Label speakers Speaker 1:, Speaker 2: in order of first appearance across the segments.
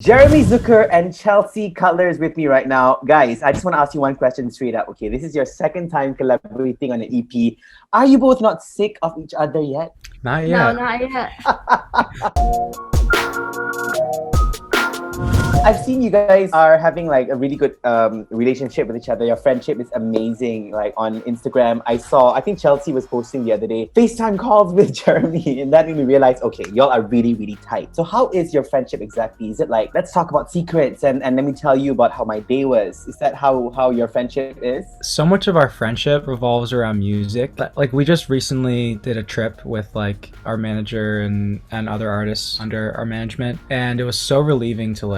Speaker 1: Jeremy Zucker and Chelsea Cutler is with me right now. Guys, I just want to ask you one question straight up. Okay, this is your second time collaborating on an EP. Are you both not sick of each other yet?
Speaker 2: Not
Speaker 3: No,
Speaker 2: yet.
Speaker 3: not yet.
Speaker 1: I've seen you guys are having like a really good relationship with each other. Your friendship is amazing. Like on Instagram, I think Chelsea was posting the other day, FaceTime calls with Jeremy, and that made me realize, okay, y'all are really, really tight. So how is your friendship exactly? Is it like, let's talk about secrets and let me tell you about how my day was? Is that how your friendship is?
Speaker 2: So much of our friendship revolves around music. Like we just recently did a trip with like our manager and other artists under our management, and it was so relieving to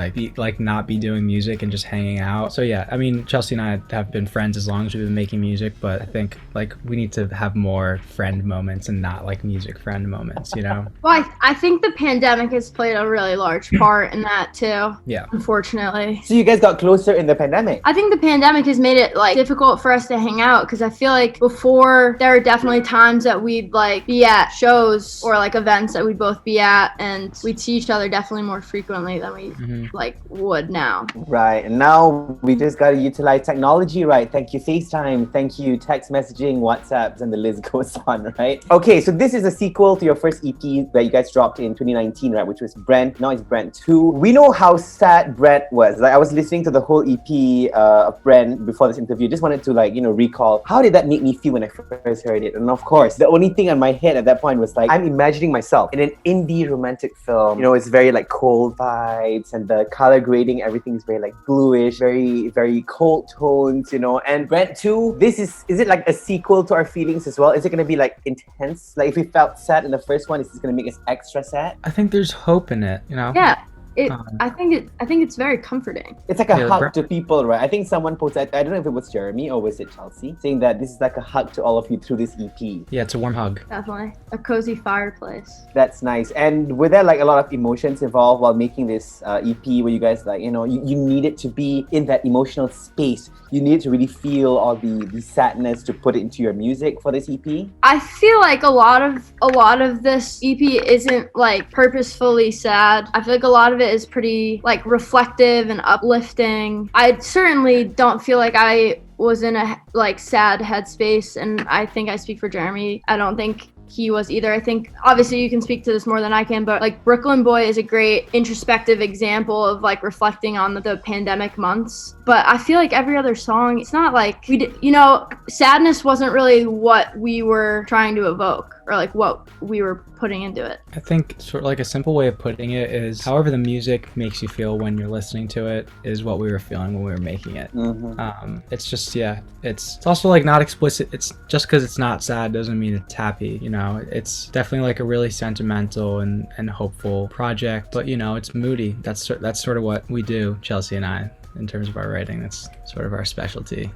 Speaker 2: not be doing music and just hanging out. So yeah, I mean, Chelsea and I have been friends as long as we've been making music, but I think like we need to have more friend moments and not like music friend moments, you know?
Speaker 3: Well, I think the pandemic has played a really large part in that too.
Speaker 2: Yeah.
Speaker 3: Unfortunately.
Speaker 1: So you guys got closer in the pandemic.
Speaker 3: I think the pandemic has made it like difficult for us to hang out because I feel like before there were definitely times that we'd like be at shows or like events that we'd both be at and we'd see each other definitely more frequently than we like would now.
Speaker 1: Right, and now we just got to utilize technology, right? Thank you FaceTime, thank you text messaging, WhatsApps, and the list goes on, right? Okay, so this is a sequel to your first EP that you guys dropped in 2019, right? Which was Brent. Now it's Brent 2. We know how sad Brent was. Like I was listening to the whole EP of Brent before this interview. Just wanted to recall how did that make me feel when I first heard it. And of course, the only thing on my head at that point was like I'm imagining myself in an indie romantic film. You know, it's very like cold vibes and the color grading, everything's very like bluish, very, very cold tones, you know. And Brent 2, is it like a sequel to our feelings as well? Is it gonna be like intense? Like if we felt sad in the first one, is this gonna make us extra sad?
Speaker 2: I think there's hope in it, you know?
Speaker 3: Yeah. I think it's very comforting.
Speaker 1: It's like a hug to people, right? I think someone posted, I don't know if it was Jeremy or was it Chelsea, saying that this is like a hug to all of you through this EP.
Speaker 2: Yeah, it's a warm hug.
Speaker 3: Definitely. A cozy fireplace.
Speaker 1: That's nice. And were there like a lot of emotions involved while making this EP where you guys like, you know, you needed to be in that emotional space. You needed to really feel all the sadness to put it into your music for this EP?
Speaker 3: I feel like a lot of this EP isn't like purposefully sad. I feel like a lot of it is pretty like reflective and uplifting. I certainly don't feel like I was in a like sad headspace, and I think I speak for Jeremy. I don't think he was either. I think obviously you can speak to this more than I can, but like Brooklyn Boy is a great introspective example of like reflecting on the pandemic months. But I feel like every other song, it's not like sadness wasn't really what we were trying to evoke or like what we were putting into it.
Speaker 2: I think sort of like a simple way of putting it is however the music makes you feel when you're listening to it is what we were feeling when we were making it. It's just, yeah, it's also like not explicit. It's just because it's not sad doesn't mean it's happy, you know. It's definitely like a really sentimental and hopeful project, but you know, it's moody. That's sort of what we do, Chelsea and I. In terms of our writing, that's sort of our specialty.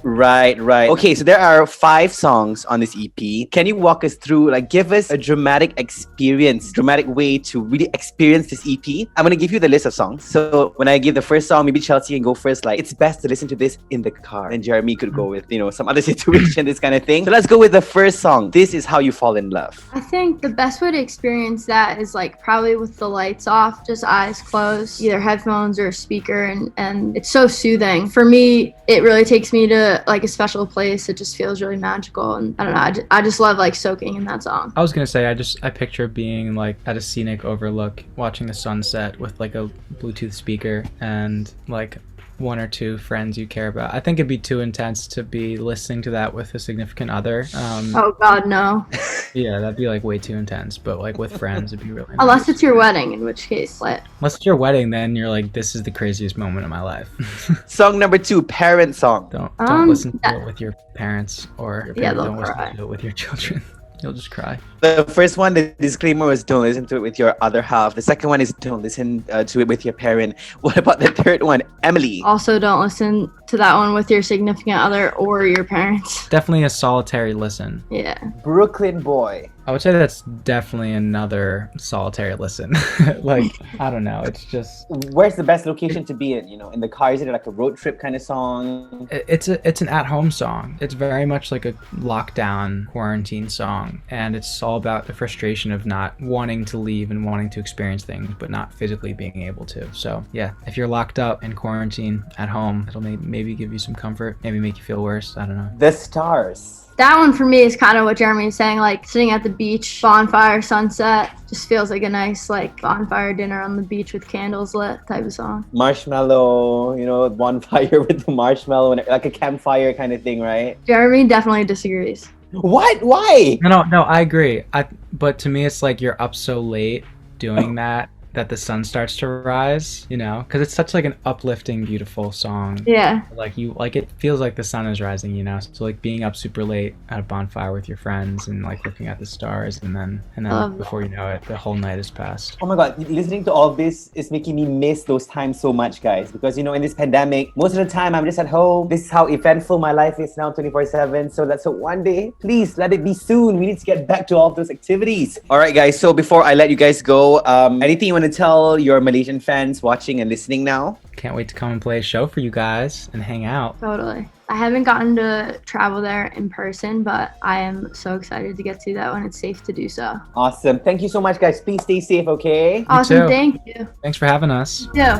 Speaker 1: Right. Okay, so there are 5 songs on this EP. Can you walk us through, like give us a dramatic way to really experience this EP? I'm gonna give you the list of songs. So when I give the first song, maybe Chelsea can go first, like it's best to listen to this in the car. And Jeremy could go with, you know, some other situation, this kind of thing. So let's go with the first song. This is How You Fall in Love.
Speaker 3: I think the best way to experience that is like probably with the lights off, just eyes closed, either headphones or a speaker, and it's so soothing. For me, it really takes me to like a special place. It just feels really magical, and I don't know, I just love like soaking in that song.
Speaker 2: I was gonna say I picture being like at a scenic overlook watching the sunset with like a Bluetooth speaker and like 1 or 2 friends you care about. I think it'd be too intense to be listening to that with a significant other.
Speaker 3: Oh God, no.
Speaker 2: Yeah, that'd be like way too intense, but like with friends it'd be really nice.
Speaker 3: Unless it's your wedding, in which case
Speaker 2: unless it's your wedding, then you're like, this is the craziest moment of my life.
Speaker 1: Song number 2, Parent Song.
Speaker 2: Don't listen to it with your parents, or your parents don't
Speaker 3: cry.
Speaker 2: listen to it with your children. You'll just cry.
Speaker 1: The first one, the disclaimer was don't listen to it with your other half. The second one is don't listen to it with your parent. What about the third one, Emily?
Speaker 3: Also don't listen to to that one with your significant other or your parents.
Speaker 2: Definitely a solitary listen.
Speaker 3: Yeah.
Speaker 1: Brooklyn boy.
Speaker 2: I would say that's definitely another solitary listen. Like, I don't know. It's just
Speaker 1: Where's the best location to be in? You know, in the car? Is it like a road trip kind of song?
Speaker 2: it's an at-home song. It's very much like a lockdown quarantine song, and it's all about the frustration of not wanting to leave and wanting to experience things, but not physically being able to. So yeah, if you're locked up in quarantine at home, it'll maybe give you some comfort, maybe make you feel worse. I don't know.
Speaker 1: The Stars.
Speaker 3: That one for me is kind of what Jeremy is saying, like sitting at the beach, bonfire, sunset, just feels like a nice like bonfire dinner on the beach with candles lit type of song.
Speaker 1: Marshmallow, you know, bonfire with the marshmallow, and like a campfire kind of thing, right?
Speaker 3: Jeremy definitely disagrees.
Speaker 1: What? Why?
Speaker 2: No, I agree. But to me, it's like you're up so late doing that the sun starts to rise, you know, because it's such like an uplifting, beautiful song.
Speaker 3: Yeah.
Speaker 2: Like it feels like the sun is rising, you know. So like being up super late at a bonfire with your friends and like looking at the stars, and then before you know it, the whole night has passed.
Speaker 1: Oh my god, listening to all of this is making me miss those times so much, guys, because you know, in this pandemic, most of the time I'm just at home. This is how eventful my life is now, 24/7. So let's hope one day, please let it be soon. We need to get back to all of those activities. All right, guys, so before I let you guys go, anything you want to tell your Malaysian fans watching and listening now?
Speaker 2: Can't wait to come and play a show for you guys and hang out.
Speaker 3: Totally. I haven't gotten to travel there in person, but I am so excited to get to that when it's safe to do so.
Speaker 1: Awesome. Thank you so much, guys. Please stay safe, okay?
Speaker 3: Awesome.
Speaker 2: too.
Speaker 3: Thank you.
Speaker 2: Thanks for having us.
Speaker 3: Yeah.